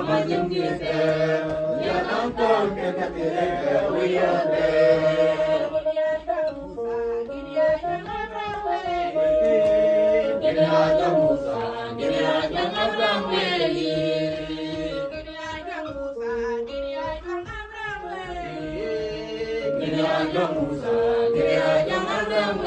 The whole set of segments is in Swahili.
majungite yanam kekatire wiyote Giriya Musa Giriya Abraham Giriya Musa Giriya Abraham Giriya Musa Giriya Abraham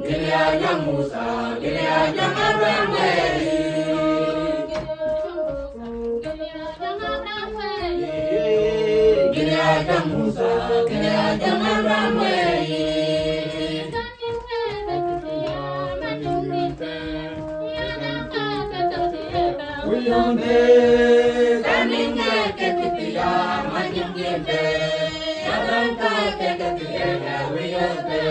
Giriya Musa Giriya Abraham Uyonde kaninga kekitiya majungite yalanka kekitiya uyonde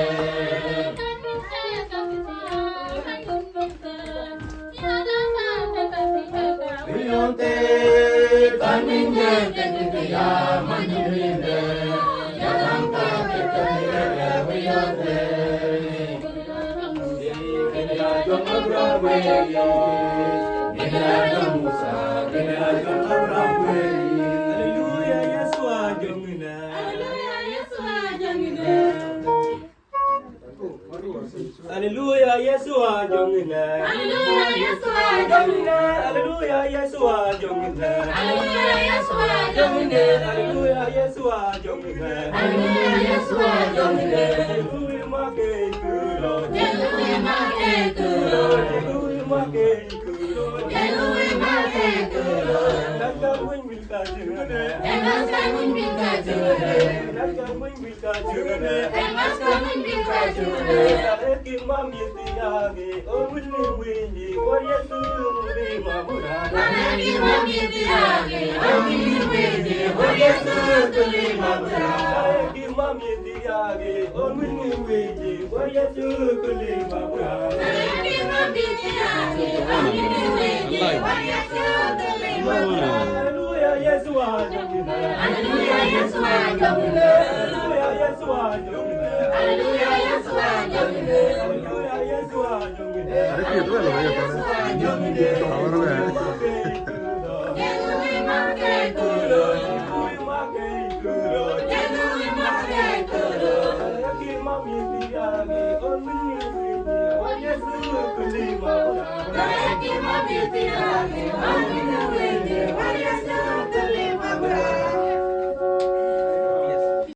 Uyonde kaninga kekitiya majungite yalanka kekitiya uyonde Giriya Abraham Giriya Musa Giriya Abraham Hallelujah Yeswa jongina Hallelujah Yeswa jongina Hallelujah Yeswa jongina Hallelujah Yeswa jongina Hallelujah Yeswa jongina Hallelujah Yeswa jongina Hallelujah Yeswa jongina Hallelujah Yeswa jongina Hallelujah make kulo Hallelujah make kulo Hallelujah make kulo Hallelujah make kulo Nakamun bilka jugane Nakamun bilka jugane Nakamun bilka jugane Nakamun bilka jugane Sarekin mamyetiyage omuni wini Waryesu muri mamura Sarekin mamyetiyage omuni wini Waryesu muri mamura Sarekin mamyetiyage omuni wini Waryesu muri mamura Sarekin mamyetiyage omuni wini Waryesu muri mamura Hallelujah Yeswa jongina Hallelujah Yeswa jongina Hallelujah Yeswa jongina Hallelujah Yeswa jongina Hallelujah Yeswa jongina Hallelujah Yeswa jongina Hallelujah make kulo Hallelujah make kulo Hallelujah make kulo Sarekin mamyetiyage omuni wini Waryesu muri mamura Sarekin mamyetiyage omuni wini